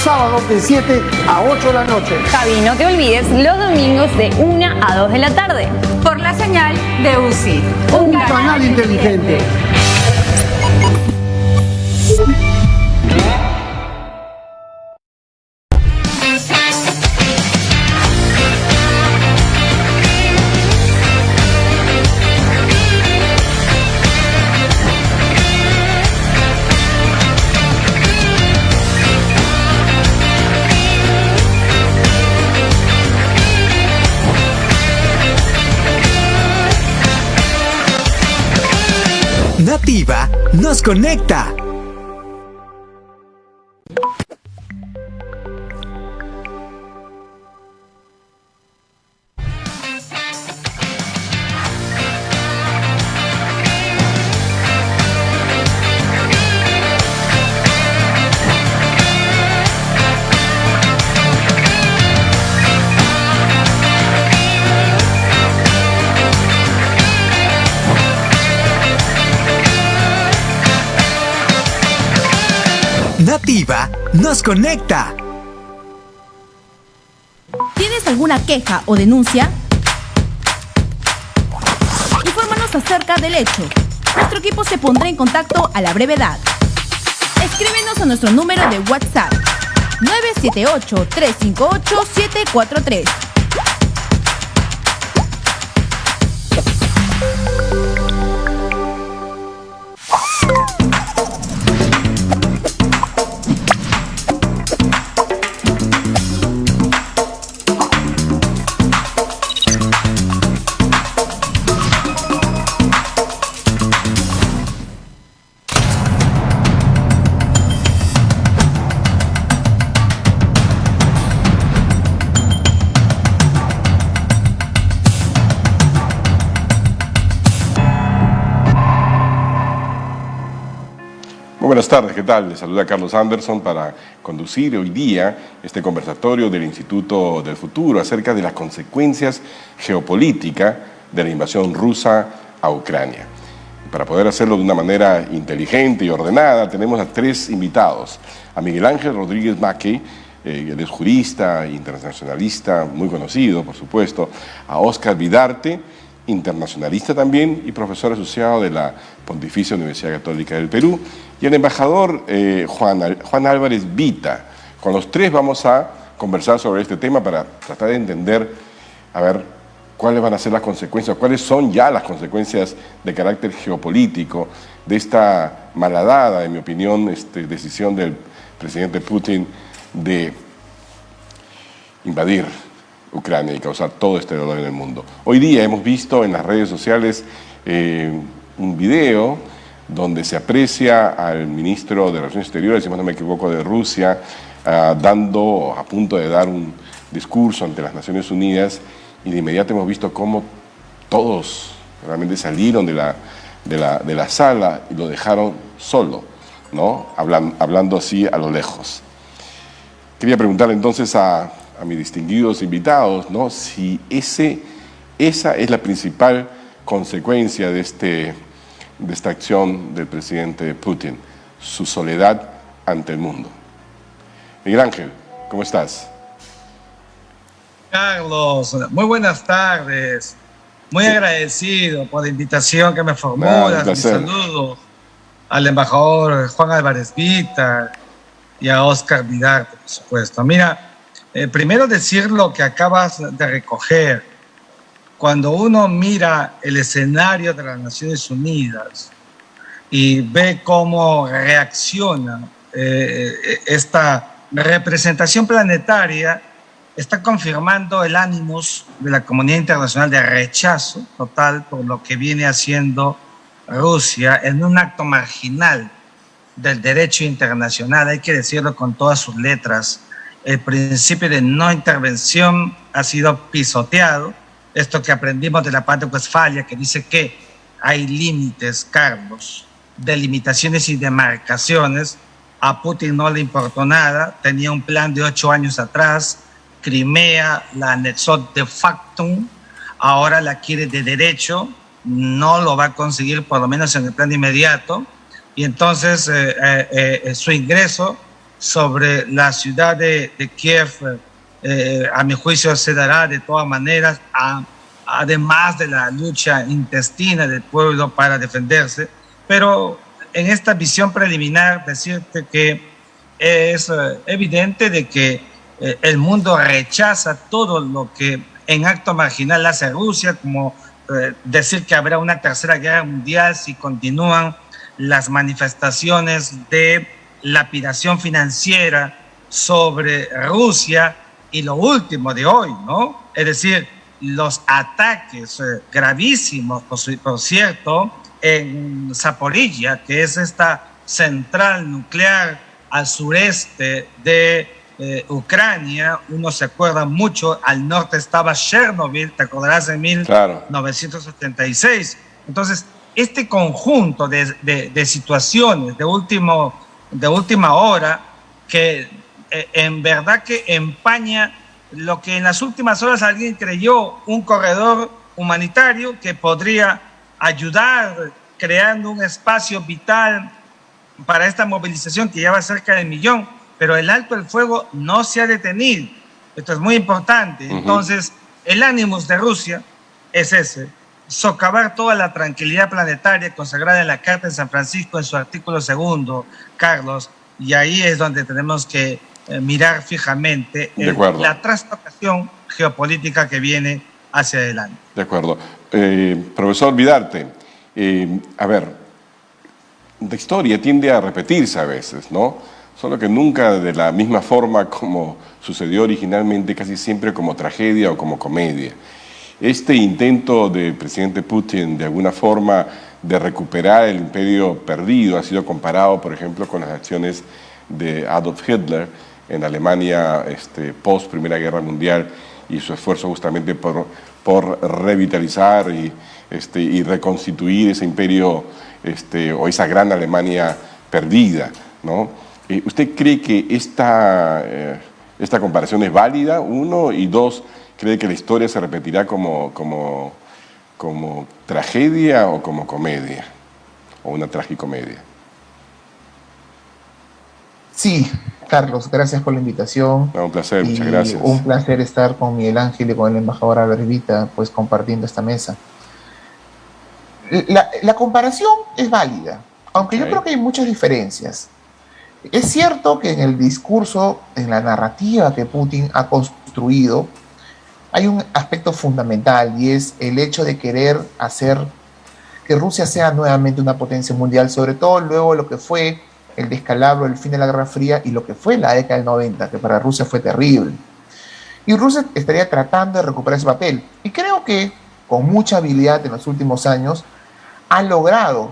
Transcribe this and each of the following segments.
sábados de 7 a 8 de la noche. Javi, no te olvides, los domingos de 1 a 2 de la tarde. Por la señal de UCI. Un canal inteligente. Nativa nos conecta. Nativa nos conecta. ¿Tienes alguna queja o denuncia? Infórmanos acerca del hecho. Nuestro equipo se pondrá en contacto a la brevedad. Escríbenos a nuestro número de WhatsApp 978-358-743. Buenas tardes, ¿qué tal? Les saluda Carlos Anderson para conducir hoy día este conversatorio del Instituto del Futuro acerca de las consecuencias geopolíticas de la invasión rusa a Ucrania. Para poder hacerlo de una manera inteligente y ordenada, tenemos a tres invitados. A Miguel Ángel Rodríguez Mackey, él es jurista, internacionalista, muy conocido, por supuesto. A Óscar Vidarte, internacionalista también y profesor asociado de la Pontificia Universidad Católica del Perú, y el embajador Juan Álvarez Vita. Con los tres vamos a conversar sobre este tema para tratar de entender, a ver, cuáles van a ser las consecuencias, cuáles son ya las consecuencias de carácter geopolítico de esta malhadada, en mi opinión, decisión del presidente Putin de invadir Ucrania y causar todo este dolor en el mundo. Hoy día hemos visto en las redes sociales un video donde se aprecia al ministro de Relaciones Exteriores, si no me equivoco, de Rusia, a punto de dar un discurso ante las Naciones Unidas, y de inmediato hemos visto cómo todos realmente salieron de la sala y lo dejaron solo, ¿no? Hablando así a lo lejos. Quería preguntar entonces a mis distinguidos invitados, ¿no?, si esa es la principal consecuencia de esta acción del presidente Putin, su soledad ante el mundo. Miguel Ángel, ¿cómo estás? Carlos, muy buenas tardes. Muy agradecido por la invitación que me formulas. Mi saludo al embajador Juan Álvarez Vita y a Óscar Vidarte, por supuesto. Mira, primero decir lo que acabas de recoger. Cuando uno mira el escenario de las Naciones Unidas y ve cómo reacciona esta representación planetaria, está confirmando el ánimos de la comunidad internacional de rechazo total por lo que viene haciendo Rusia en un acto marginal del derecho internacional. Hay que decirlo con todas sus letras. El principio de no intervención ha sido pisoteado. Esto que aprendimos de la Pacto de Westfalia, que dice que hay límites, Carlos, delimitaciones y demarcaciones. A Putin no le importó nada. Tenía un plan de 8 años atrás. Crimea la anexó de facto, ahora la quiere de derecho, no lo va a conseguir por lo menos en el plan inmediato, y entonces su ingreso sobre la ciudad de Kiev, a mi juicio se dará de todas maneras, además de la lucha intestina del pueblo para defenderse. Pero en esta visión preliminar, decirte que es evidente de que el mundo rechaza todo lo que en acto marginal hace Rusia, como decir que habrá una tercera guerra mundial si continúan las manifestaciones de lapidación financiera sobre Rusia, y lo último de hoy, ¿no? Es decir, los ataques gravísimos, por cierto, en Zaporilla, que es esta central nuclear al sureste de Ucrania. Uno se acuerda mucho, al norte estaba Chernobyl, te acordarás, en 1976. Entonces, este conjunto de situaciones de última hora que en verdad que empaña lo que en las últimas horas alguien creyó un corredor humanitario que podría ayudar creando un espacio vital para esta movilización que ya va cerca del 1.000.000, pero el alto el fuego no se ha detenido. Esto es muy importante. Entonces, el ánimos de Rusia es ese: socavar toda la tranquilidad planetaria consagrada en la Carta de San Francisco en su artículo 2, Carlos, y ahí es donde tenemos que mirar fijamente la trastocación geopolítica que viene hacia adelante. De acuerdo. Profesor Vidarte, a ver, la historia tiende a repetirse a veces, ¿no? Solo que nunca de la misma forma como sucedió originalmente, casi siempre como tragedia o como comedia. Este intento del presidente Putin, de alguna forma, de recuperar el imperio perdido, ha sido comparado, por ejemplo, con las acciones de Adolf Hitler en Alemania post Primera Guerra Mundial, y su esfuerzo justamente por revitalizar y reconstituir ese imperio o esa gran Alemania perdida, ¿no? ¿Usted cree que esta comparación es válida, uno? Y dos, ¿cree que la historia se repetirá como tragedia o como comedia? ¿O una tragicomedia? Sí, Carlos, gracias por la invitación. Un placer, muchas gracias. Un placer estar con Miguel Ángel y con el embajador Albervita, pues compartiendo esta mesa. La comparación es válida, aunque yo creo que hay muchas diferencias. Es cierto que en el discurso, en la narrativa que Putin ha construido, hay un aspecto fundamental, y es el hecho de querer hacer que Rusia sea nuevamente una potencia mundial, sobre todo luego de lo que fue el descalabro, el fin de la Guerra Fría y lo que fue la década del 90, que para Rusia fue terrible. Y Rusia estaría tratando de recuperar ese papel. Y creo que con mucha habilidad en los últimos años ha logrado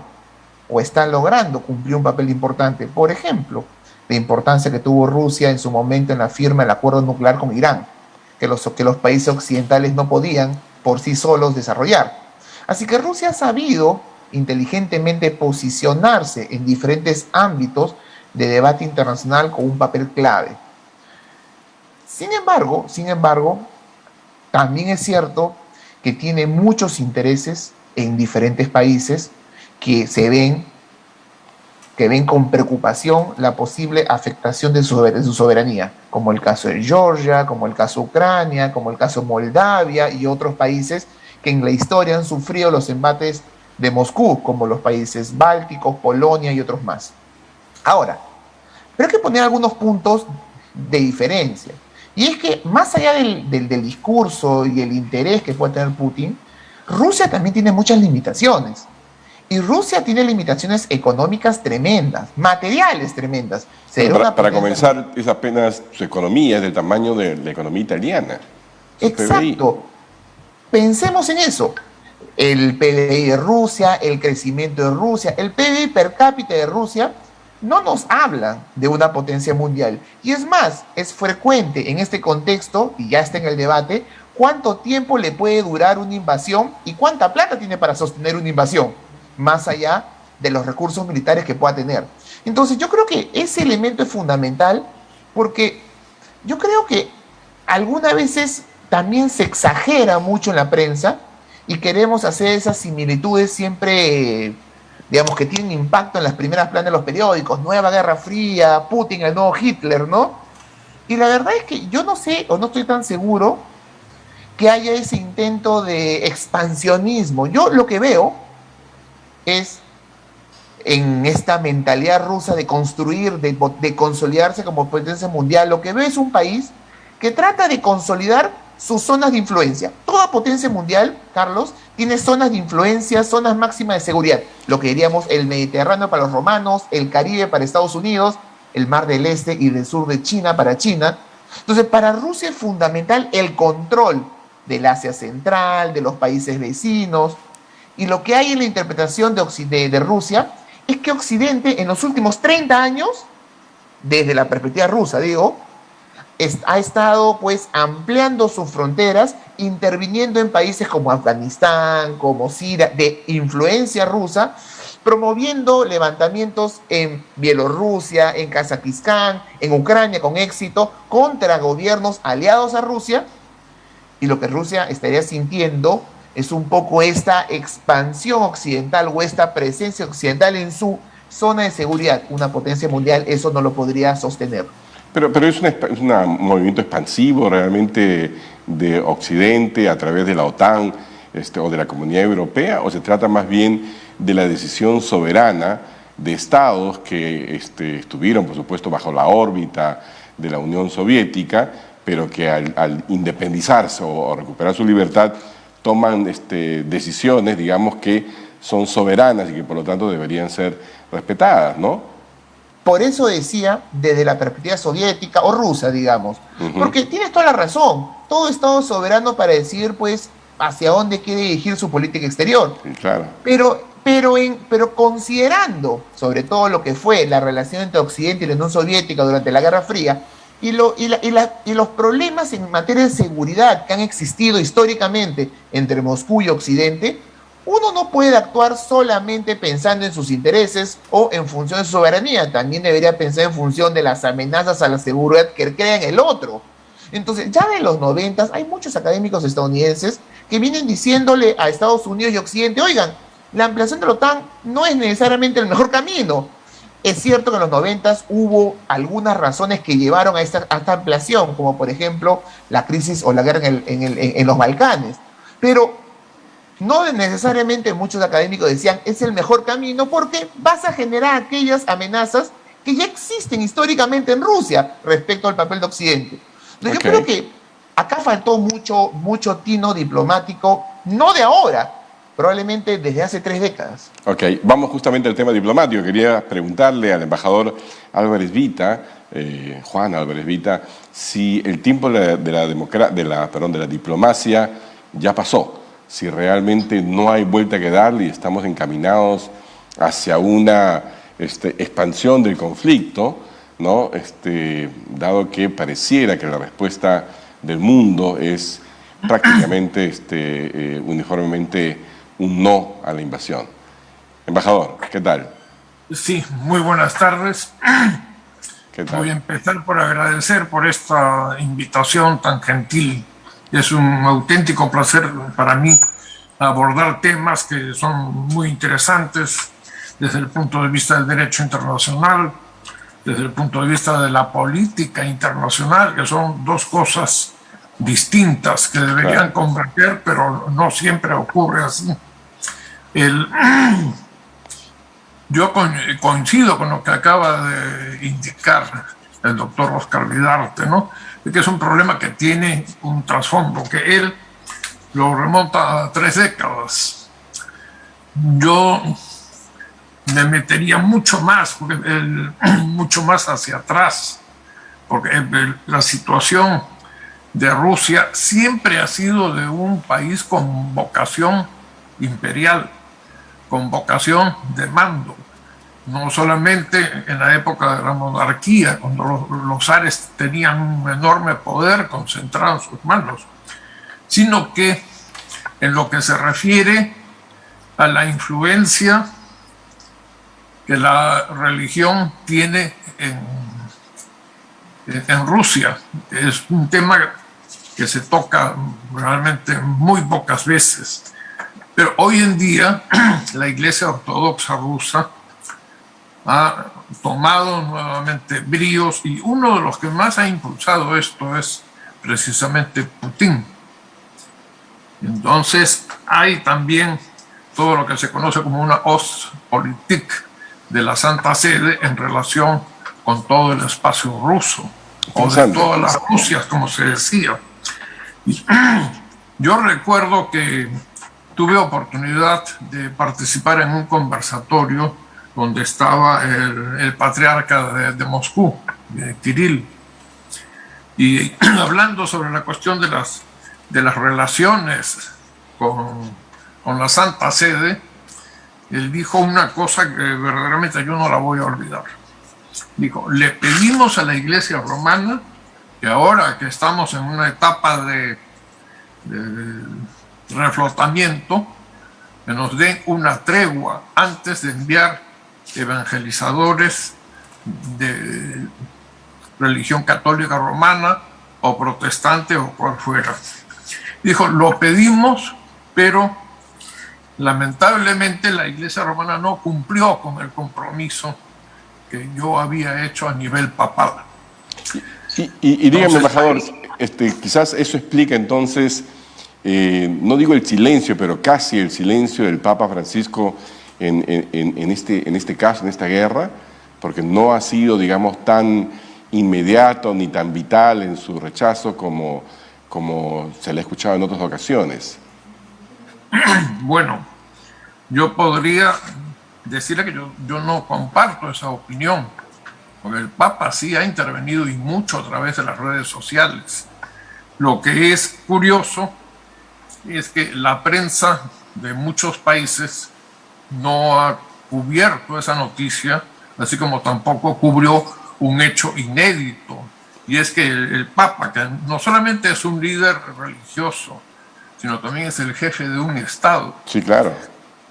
o está logrando cumplir un papel importante. Por ejemplo, la importancia que tuvo Rusia en su momento en la firma del acuerdo nuclear con Irán, que los países occidentales no podían por sí solos desarrollar. Así que Rusia ha sabido inteligentemente posicionarse en diferentes ámbitos de debate internacional con un papel clave. Sin embargo, también es cierto que tiene muchos intereses en diferentes países que ven con preocupación la posible afectación de su soberanía, como el caso de Georgia, como el caso de Ucrania, como el caso de Moldavia y otros países que en la historia han sufrido los embates de Moscú, como los países bálticos, Polonia y otros más. Ahora, pero hay que poner algunos puntos de diferencia. Y es que más allá del discurso y el interés que puede tener Putin, Rusia también tiene muchas limitaciones. Y Rusia tiene limitaciones económicas tremendas, materiales tremendas. Para comenzar, es apenas su economía, es del tamaño de la economía italiana. Exacto. Pensemos en eso. El PBI de Rusia, el crecimiento de Rusia, el PBI per cápita de Rusia no nos hablan de una potencia mundial. Y es más, es frecuente en este contexto, y ya está en el debate, cuánto tiempo le puede durar una invasión y cuánta plata tiene para sostener una invasión, más allá de los recursos militares que pueda tener. Entonces yo creo que ese elemento es fundamental, porque yo creo que algunas veces también se exagera mucho en la prensa y queremos hacer esas similitudes siempre digamos, que tienen impacto en las primeras planas de los periódicos, Nueva Guerra Fría, Putin, el nuevo Hitler, ¿no? Y la verdad es que yo no sé, o no estoy tan seguro, que haya ese intento de expansionismo. Yo lo que veo es, en esta mentalidad rusa de construir, de consolidarse como potencia mundial, lo que veo es un país que trata de consolidar sus zonas de influencia. Toda potencia mundial, Carlos, tiene zonas de influencia, zonas máximas de seguridad. Lo que diríamos el Mediterráneo para los romanos, el Caribe para Estados Unidos, el Mar del Este y del Sur de China para China. Entonces, para Rusia es fundamental el control del Asia Central, de los países vecinos. Y lo que hay en la interpretación de Rusia es que Occidente en los últimos 30 años, desde la perspectiva rusa, digo, ha estado pues ampliando sus fronteras, interviniendo en países como Afganistán, como Siria, de influencia rusa, promoviendo levantamientos en Bielorrusia, en Kazajistán, en Ucrania con éxito, contra gobiernos aliados a Rusia. Y lo que Rusia estaría sintiendo es un poco esta expansión occidental o esta presencia occidental en su zona de seguridad. Una potencia mundial eso no lo podría sostener. Pero es un movimiento expansivo realmente de Occidente a través de la OTAN o de la Comunidad Europea, o se trata más bien de la decisión soberana de estados que estuvieron, por supuesto, bajo la órbita de la Unión Soviética, pero que al independizarse o recuperar su libertad toman decisiones, digamos, que son soberanas y que por lo tanto deberían ser respetadas, ¿no? Por eso decía, desde la perspectiva soviética o rusa, digamos, porque tienes toda la razón, todo Estado es soberano para decidir, pues, hacia dónde quiere dirigir su política exterior. Sí, claro. Pero considerando, sobre todo lo que fue la relación entre Occidente y la Unión Soviética durante la Guerra Fría, y los problemas en materia de seguridad que han existido históricamente entre Moscú y Occidente, uno no puede actuar solamente pensando en sus intereses o en función de su soberanía, también debería pensar en función de las amenazas a la seguridad que crea en el otro. Entonces, ya de los 90 hay muchos académicos estadounidenses que vienen diciéndole a Estados Unidos y Occidente, oigan, la ampliación de la OTAN no es necesariamente el mejor camino. Es cierto que en los 90 hubo algunas razones que llevaron a esta ampliación, como por ejemplo la crisis o la guerra en los Balcanes, pero no necesariamente muchos académicos decían es el mejor camino porque vas a generar aquellas amenazas que ya existen históricamente en Rusia respecto al papel de Occidente. Entonces, yo creo que acá faltó mucho tino diplomático, no de ahora, probablemente desde hace 3 décadas. Ok, vamos justamente al tema diplomático. Quería preguntarle al embajador Álvarez Vita, Juan Álvarez Vita, si el tiempo de la diplomacia ya pasó, si realmente no hay vuelta que darle y estamos encaminados hacia una expansión del conflicto, ¿no? Dado que pareciera que la respuesta del mundo es prácticamente uniformemente un no a la invasión. Embajador, ¿qué tal? Sí, muy buenas tardes. ¿Qué tal? Voy a empezar por agradecer por esta invitación tan gentil. Es un auténtico placer para mí abordar temas que son muy interesantes desde el punto de vista del derecho internacional, desde el punto de vista de la política internacional, que son dos cosas distintas que deberían converger, pero no siempre ocurre así. Yo coincido con lo que acaba de indicar el doctor Oscar Vidarte, ¿no? De que es un problema que tiene un trasfondo, que él lo remonta a 3 décadas. Yo me metería mucho más hacia atrás, porque la situación de Rusia siempre ha sido de un país con vocación imperial, con vocación de mando. No solamente en la época de la monarquía, cuando los zares tenían un enorme poder concentrado en sus manos, sino que en lo que se refiere a la influencia que la religión tiene en Rusia. Es un tema que se toca realmente muy pocas veces. Pero hoy en día la Iglesia Ortodoxa rusa ha tomado nuevamente bríos y uno de los que más ha impulsado esto es precisamente Putin. Entonces hay también todo lo que se conoce como una Ostpolitik de la Santa Sede en relación con todo el espacio ruso, o de todas las Rusias, como se decía. Y yo recuerdo que tuve oportunidad de participar en un conversatorio donde estaba el patriarca de Moscú, Kirill, y hablando sobre la cuestión de las relaciones con la Santa Sede, él dijo una cosa que verdaderamente yo no la voy a olvidar. Dijo, le pedimos a la Iglesia Romana que ahora que estamos en una etapa de reflotamiento, que nos den una tregua antes de enviar evangelizadores de religión católica romana o protestante o cual fuera. Dijo, lo pedimos, pero lamentablemente la Iglesia Romana no cumplió con el compromiso que yo había hecho a nivel papal. Y dígame, embajador, quizás eso explica entonces, no digo el silencio, pero casi el silencio del Papa Francisco en este caso, en esta guerra, porque no ha sido, digamos, tan inmediato ni tan vital en su rechazo como se le ha escuchado en otras ocasiones. Bueno, yo podría decirle que yo no comparto esa opinión, porque el Papa sí ha intervenido y mucho a través de las redes sociales. Lo que es curioso es que la prensa de muchos países no ha cubierto esa noticia, así como tampoco cubrió un hecho inédito, y es que el Papa, que no solamente es un líder religioso, sino también es el jefe de un Estado. Sí, claro.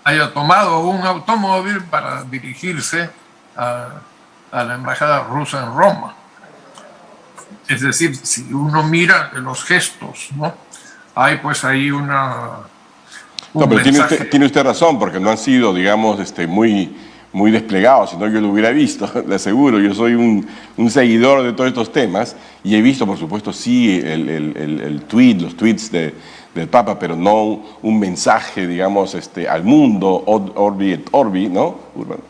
Haya tomado un automóvil para dirigirse a la embajada rusa en Roma. Es decir, si uno mira los gestos, ¿no? Hay pues ahí No, pero tiene usted razón, porque no han sido, digamos, muy desplegados, si no yo lo hubiera visto, le aseguro. Yo soy un seguidor de todos estos temas y he visto, por supuesto, sí, los tweets del Papa, pero no un mensaje, digamos, al mundo, Orbi et Orbi, ¿no?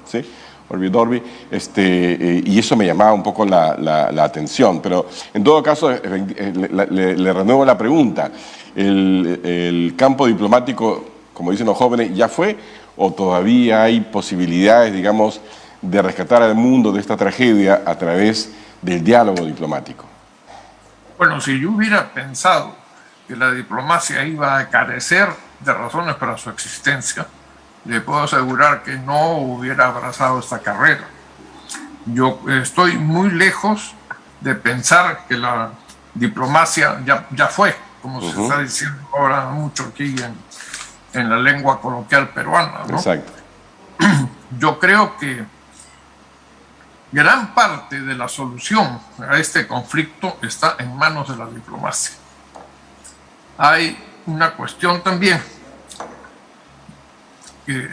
¿Sí? Orbi et Orbi, y eso me llamaba un poco la atención. Pero en todo caso, le renuevo la pregunta. ¿El campo diplomático, como dicen los jóvenes, ya fue o todavía hay posibilidades, digamos, de rescatar al mundo de esta tragedia a través del diálogo diplomático? Bueno, si yo hubiera pensado que la diplomacia iba a carecer de razones para su existencia, le puedo asegurar que no hubiera abrazado esta carrera. Yo estoy muy lejos de pensar que la diplomacia ya fue, como se está diciendo ahora mucho aquí en la lengua coloquial peruana, ¿no? Exacto. Yo creo que gran parte de la solución a este conflicto está en manos de la diplomacia. Hay una cuestión también, que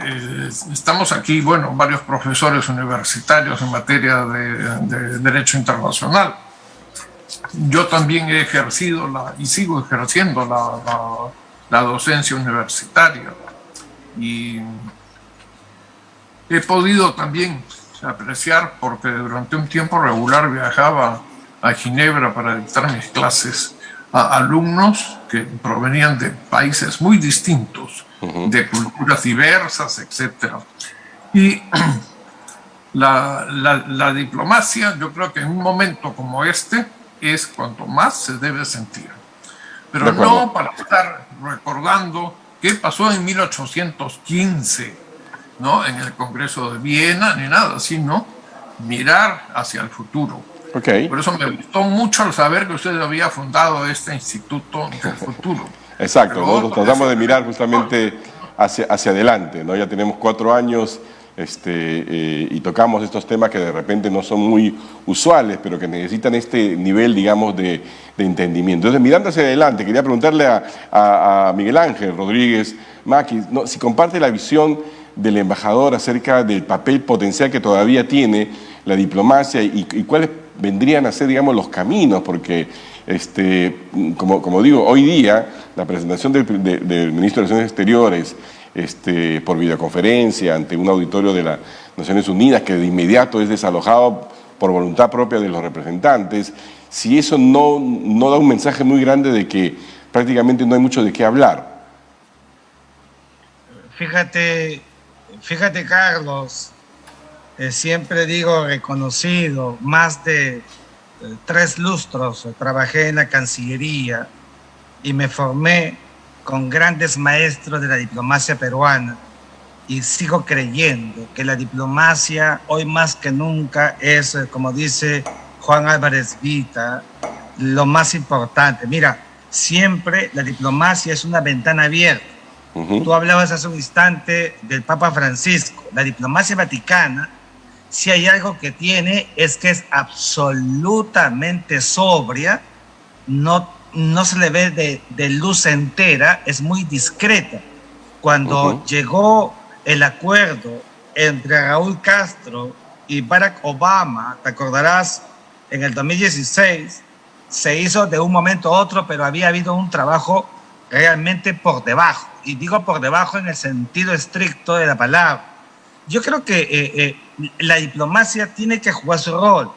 estamos aquí, bueno, varios profesores universitarios en materia de Derecho Internacional. Yo también he ejercido y sigo ejerciendo la docencia universitaria y he podido también apreciar, porque durante un tiempo regular viajaba a Ginebra para dictar mis clases a alumnos que provenían de países muy distintos, de culturas diversas, etc. Y la diplomacia, yo creo que en un momento como este es cuanto más se debe sentir. Pero no para estar recordando qué pasó en 1815, ¿no? En el Congreso de Viena, ni nada, sino mirar hacia el futuro. Okay. Por eso me gustó mucho al saber que usted había fundado este Instituto del Futuro. Exacto, nosotros tratamos de mirar justamente hacia adelante, ¿no? Ya tenemos 4 años y tocamos estos temas que de repente no son muy usuales, pero que necesitan este nivel, digamos, de entendimiento. Entonces, mirando hacia adelante, quería preguntarle a Miguel Ángel Rodríguez Maki, ¿no?, si comparte la visión del embajador acerca del papel potencial que todavía tiene la diplomacia y cuáles vendrían a ser, digamos, los caminos, porque, como digo, hoy día la presentación del ministro de Relaciones Exteriores por videoconferencia ante un auditorio de las Naciones Unidas, que de inmediato es desalojado por voluntad propia de los representantes, si eso no da un mensaje muy grande de que prácticamente no hay mucho de qué hablar. Fíjate, Carlos, siempre digo reconocido, más de 3 lustros trabajé en la Cancillería y me formé con grandes maestros de la diplomacia peruana, y sigo creyendo que la diplomacia hoy más que nunca es, como dice Juan Álvarez Vita, lo más importante. Mira, siempre la diplomacia es una ventana abierta. Tú hablabas hace un instante del Papa Francisco. La diplomacia vaticana, si hay algo que tiene, es que es absolutamente sobria, no se le ve de luz entera, es muy discreta. Cuando llegó el acuerdo entre Raúl Castro y Barack Obama, te acordarás, en el 2016, se hizo de un momento a otro, pero había habido un trabajo realmente por debajo, y digo por debajo en el sentido estricto de la palabra. Yo creo que la diplomacia tiene que jugar su rol,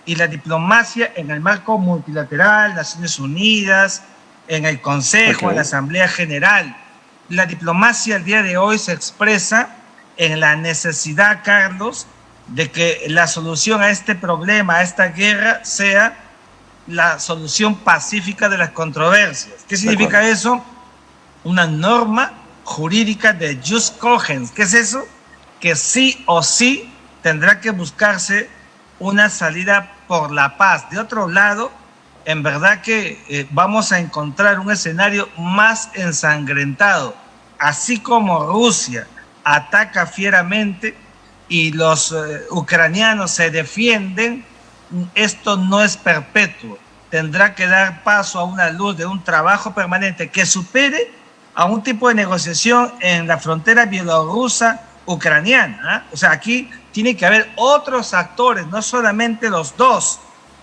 y la diplomacia en el marco multilateral, Naciones Unidas, en el Consejo, en la Asamblea General. La diplomacia al día de hoy se expresa en la necesidad, Carlos, de que la solución a este problema, a esta guerra, sea la solución pacífica de las controversias. ¿Qué significa eso? Una norma jurídica de jus cogens. ¿Qué es eso? Que sí o sí tendrá que buscarse una salida por la paz. De otro lado, en verdad que vamos a encontrar un escenario más ensangrentado. Así como Rusia ataca fieramente y los ucranianos se defienden, esto no es perpetuo. Tendrá que dar paso a una luz de un trabajo permanente que supere a un tipo de negociación en la frontera bielorrusa ucraniana. O sea, aquí tiene que haber otros actores, no solamente los dos,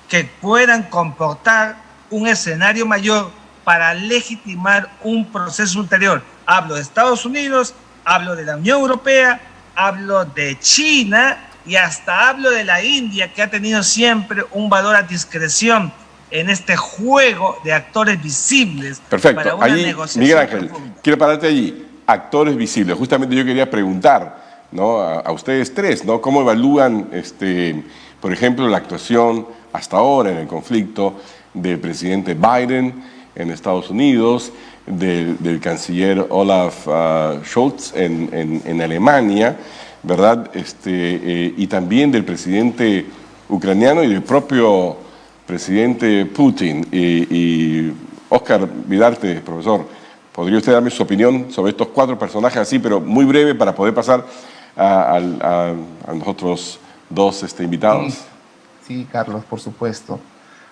que puedan comportar un escenario mayor para legitimar un proceso ulterior. Hablo de Estados Unidos, hablo de la Unión Europea, hablo de China y hasta hablo de la India, que ha tenido siempre un valor a discreción en este juego de actores visibles. Perfecto. Para una negociación. Miguel Ángel, quiero pararte allí. Actores visibles. Justamente yo quería preguntar, ¿no?, a ustedes tres, ¿no?, ¿cómo evalúan, por ejemplo, la actuación hasta ahora en el conflicto del presidente Biden en Estados Unidos, del canciller Olaf Scholz en Alemania, ¿verdad? Y también del presidente ucraniano y del propio presidente Putin. Y Oscar Vidarte, profesor, ¿podría usted darme su opinión sobre estos 4 personajes así, pero muy breve, para poder pasar a los otros 2 invitados? Sí, Carlos, por supuesto.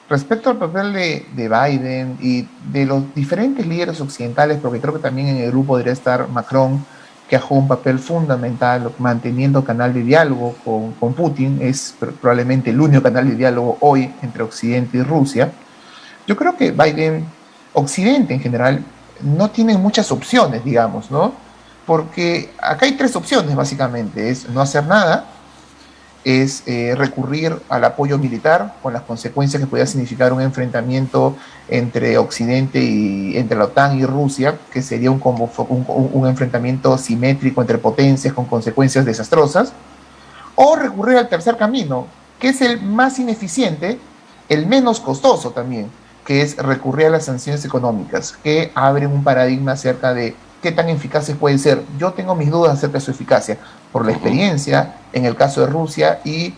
Respecto al papel de Biden y de los diferentes líderes occidentales, porque creo que también en el grupo debería estar Macron, que ha jugado un papel fundamental manteniendo canal de diálogo con Putin, es probablemente el único canal de diálogo hoy entre Occidente y Rusia. Yo creo que Biden, Occidente en general, no tiene muchas opciones, digamos, ¿no? Porque acá hay 3 opciones, básicamente. Es no hacer nada, es recurrir al apoyo militar, con las consecuencias que podría significar un enfrentamiento entre Occidente y entre la OTAN y Rusia, que sería un enfrentamiento simétrico entre potencias con consecuencias desastrosas, o recurrir al tercer camino, que es el más ineficiente, el menos costoso también, que es recurrir a las sanciones económicas, que abren un paradigma acerca de qué tan eficaces pueden ser. Yo tengo mis dudas acerca de su eficacia, por la experiencia en el caso de Rusia y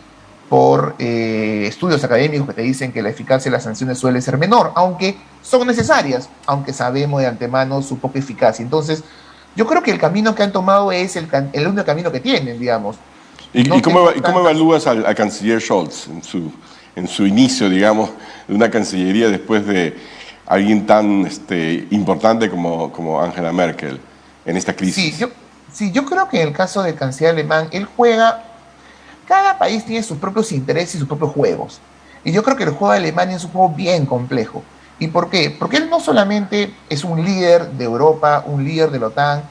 por estudios académicos que te dicen que la eficacia de las sanciones suele ser menor, aunque son necesarias, aunque sabemos de antemano su poca eficacia. Entonces, Yo creo que el camino que han tomado es el único camino que tienen, digamos. ¿Y cómo evalúas al canciller Scholz en su inicio, digamos, de una cancillería después de alguien tan importante como Angela Merkel en esta crisis? Yo creo que en el caso del canciller alemán, él juega... Cada país tiene sus propios intereses y sus propios juegos. Y yo creo que el juego de Alemania es un juego bien complejo. ¿Y por qué? Porque él no solamente es un líder de Europa, un líder de la OTAN,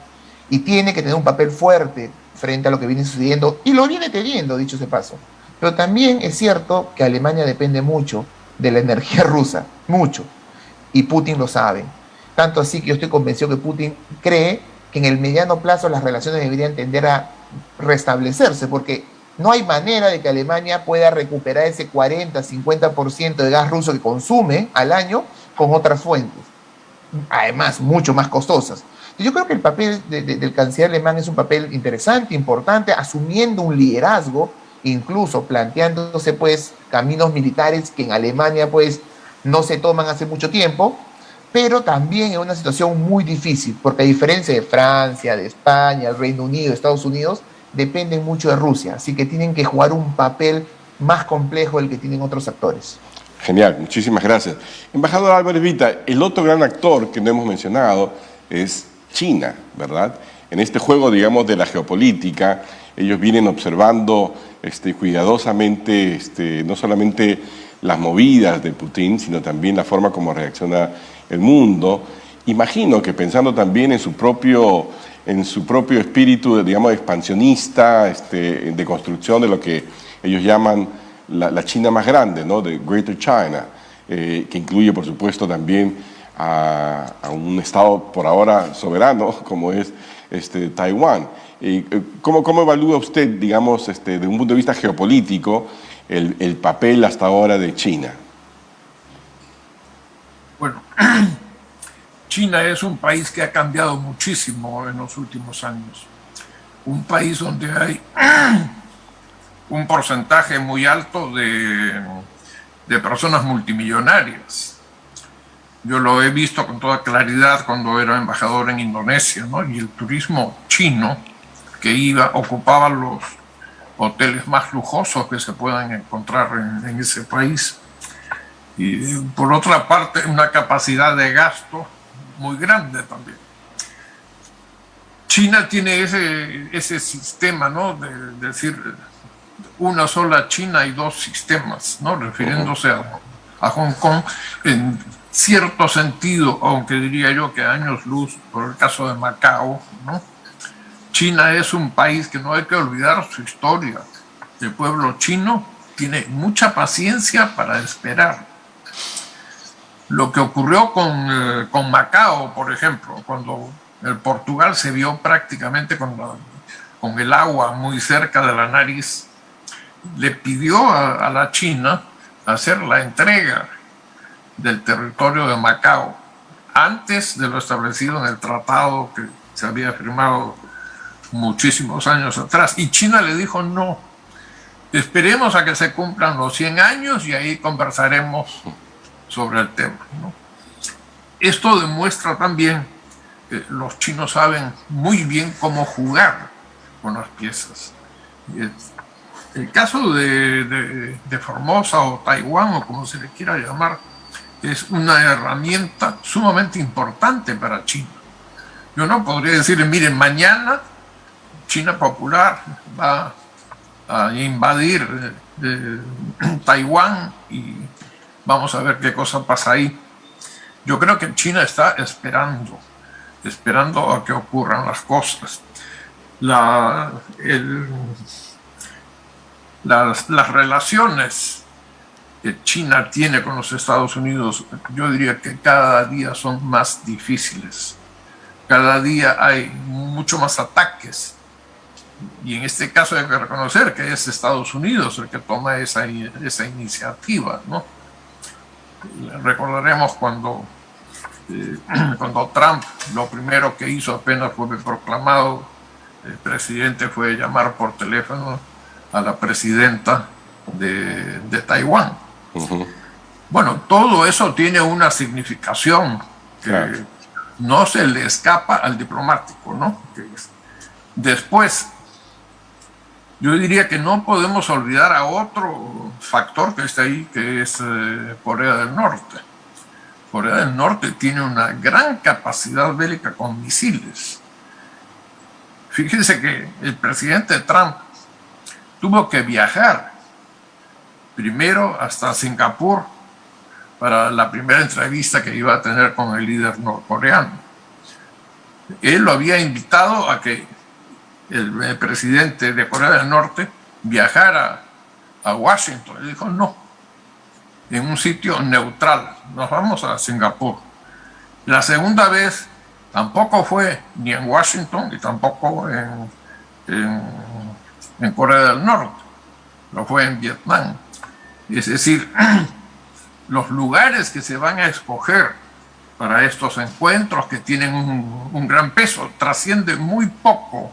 y tiene que tener un papel fuerte frente a lo que viene sucediendo, y lo viene teniendo, dicho ese paso. Pero también es cierto que Alemania depende mucho de la energía rusa, mucho. Y Putin lo sabe. Tanto así que yo estoy convencido que Putin cree que en el mediano plazo las relaciones deberían tender a restablecerse, porque no hay manera de que Alemania pueda recuperar ese 40-50% de gas ruso que consume al año con otras fuentes, además mucho más costosas. Yo creo que el papel del canciller alemán es un papel interesante, importante, asumiendo un liderazgo, incluso planteándose pues caminos militares que en Alemania pues no se toman hace mucho tiempo, pero también en una situación muy difícil, porque a diferencia de Francia, de España, el Reino Unido, Estados Unidos, dependen mucho de Rusia, así que tienen que jugar un papel más complejo del que tienen otros actores. Genial, muchísimas gracias. Embajador Álvarez Vita, el otro gran actor que no hemos mencionado es China, ¿verdad? En este juego, digamos, de la geopolítica, ellos vienen observando cuidadosamente no solamente las movidas de Putin, sino también la forma como reacciona el mundo. Imagino que pensando también en su propio espíritu, digamos, expansionista, de construcción de lo que ellos llaman la China más grande, ¿no? De Greater China, que incluye, por supuesto, también a un estado por ahora soberano como es Taiwán. ¿Cómo evalúa usted, digamos, desde un punto de vista geopolítico, el papel hasta ahora de China? Bueno, China es un país que ha cambiado muchísimo en los últimos años. Un país donde hay un porcentaje muy alto de personas multimillonarias. Yo lo he visto con toda claridad cuando era embajador en Indonesia, ¿no? Y el turismo chino que ocupaba los hoteles más lujosos que se puedan encontrar en ese país. Y por otra parte, una capacidad de gasto muy grande también. China tiene ese sistema, ¿no? De decir una sola China y dos sistemas, ¿no? Refiriéndose a Hong Kong en cierto sentido, aunque diría yo que años luz por el caso de Macao, ¿no? China es un país que no hay que olvidar su historia. El pueblo chino tiene mucha paciencia para esperar. Lo que ocurrió con Macao, por ejemplo, cuando el Portugal se vio prácticamente con el agua muy cerca de la nariz, le pidió a la China hacer la entrega del territorio de Macao antes de lo establecido en el tratado que se había firmado muchísimos años atrás. Y China le dijo no, esperemos a que se cumplan los 100 años y ahí conversaremos sobre el tema, ¿no? Esto demuestra también que los chinos saben muy bien cómo jugar con las piezas. El caso de Formosa o Taiwán, o como se le quiera llamar, es una herramienta sumamente importante para China. Yo no podría decirle, miren, mañana China Popular va a invadir Taiwán y vamos a ver qué cosa pasa ahí. Yo creo que China está esperando a que ocurran las cosas. Las relaciones que China tiene con los Estados Unidos, yo diría que cada día son más difíciles. Cada día hay mucho más ataques. Y en este caso hay que reconocer que es Estados Unidos el que toma esa iniciativa, ¿no? Recordaremos cuando Trump lo primero que hizo apenas fue proclamado presidente fue llamar por teléfono a la presidenta de Taiwán. Uh-huh. Bueno, todo eso tiene una significación no se le escapa al diplomático, ¿no? Después, yo diría que no podemos olvidar a otro factor que está ahí, que es Corea del Norte. Corea del Norte tiene una gran capacidad bélica con misiles. Fíjense que el presidente Trump tuvo que viajar primero hasta Singapur para la primera entrevista que iba a tener con el líder norcoreano. Él lo había invitado a que el presidente de Corea del Norte viajara a Washington. Él dijo no, en un sitio neutral, nos vamos a Singapur. La segunda vez tampoco fue ni en Washington y tampoco en Corea del Norte, lo fue en Vietnam. Es decir, los lugares que se van a escoger para estos encuentros, que tienen un gran peso, trascienden muy poco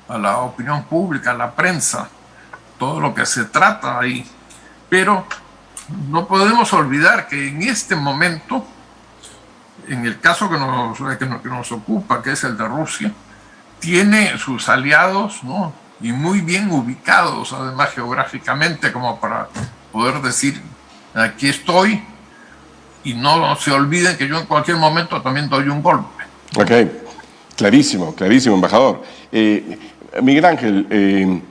a la opinión pública, a la prensa, todo lo que se trata ahí. Pero no podemos olvidar que en este momento, en el caso que nos ocupa, que es el de Rusia, tiene sus aliados, ¿no? Y muy bien ubicados, además geográficamente, como para poder decir, aquí estoy, y no se olviden que yo en cualquier momento también doy un golpe. Ok, clarísimo, clarísimo, embajador. Miguel Ángel,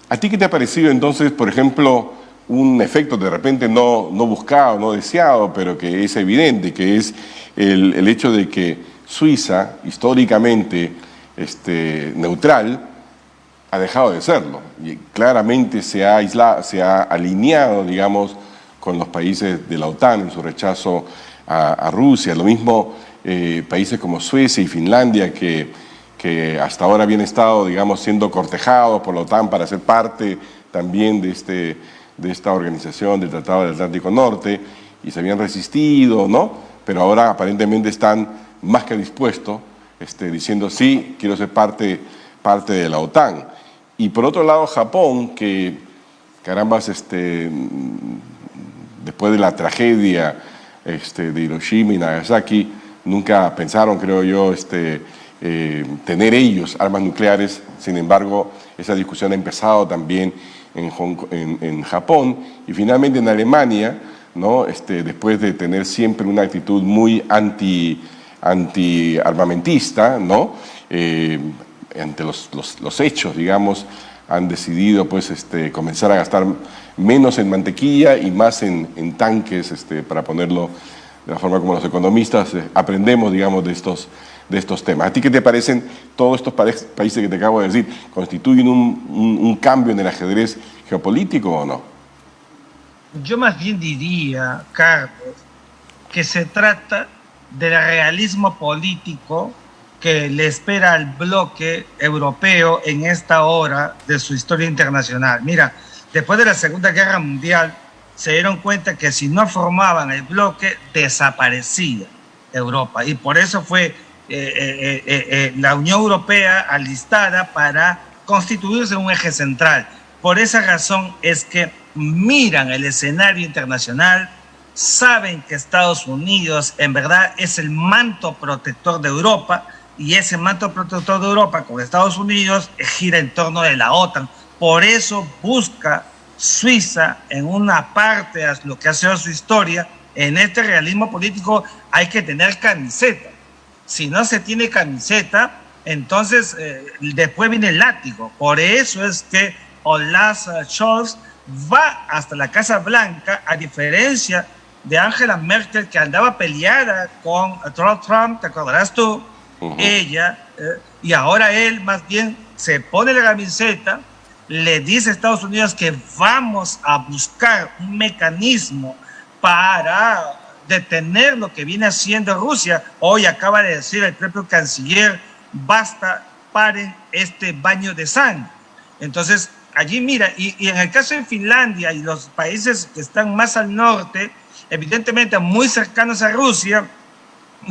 ¿a ti qué te ha parecido entonces, por ejemplo, un efecto de repente no buscado, no deseado, pero que es evidente, que es el hecho de que Suiza, históricamente neutral, ha dejado de serlo y claramente se ha alineado, digamos, con los países de la OTAN en su rechazo a Rusia? Lo mismo países como Suecia y Finlandia, que hasta ahora habían estado, digamos, siendo cortejados por la OTAN para ser parte también de esta organización del Tratado del Atlántico Norte, y se habían resistido, ¿no? Pero ahora aparentemente están más que dispuestos, diciendo sí, quiero ser parte de la OTAN. Y por otro lado, Japón, que carambas, después de la tragedia de Hiroshima y Nagasaki, nunca pensaron, creo yo, tener ellos armas nucleares. Sin embargo, esa discusión ha empezado también en Japón, y finalmente en Alemania, ¿no? Después de tener siempre una actitud muy anti-armamentista, ¿no? Ante los hechos, digamos, han decidido pues comenzar a gastar menos en mantequilla y más en tanques, para ponerlo de la forma como los economistas aprendemos, digamos, de estos temas. ¿A ti qué te parecen todos estos países que te acabo de decir? ¿Constituyen un cambio en el ajedrez geopolítico o no? Yo más bien diría, Carlos, que se trata del realismo político que le espera al bloque europeo en esta hora de su historia internacional. Mira, después de la Segunda Guerra Mundial se dieron cuenta que si no formaban el bloque, desaparecía Europa, y por eso fue la Unión Europea alistada para constituirse en un eje central. Por esa razón es que miran el escenario internacional, saben que Estados Unidos en verdad es el manto protector de Europa, y ese manto protector de Europa con Estados Unidos gira en torno de la OTAN. Por eso busca Suiza en una parte a lo que ha sido su historia. En este realismo político hay que tener camiseta. Si no se tiene camiseta, entonces después viene el látigo. Por eso es que Olaf Scholz va hasta la Casa Blanca, a diferencia de Angela Merkel, que andaba peleada con Donald Trump, ¿te acordarás tú? Ella, y ahora él más bien se pone la camiseta, le dice a Estados Unidos que vamos a buscar un mecanismo para detener lo que viene haciendo Rusia. Hoy acaba de decir el propio canciller, basta, paren este baño de sangre. Entonces, allí mira, y en el caso de Finlandia y los países que están más al norte, evidentemente muy cercanos a Rusia,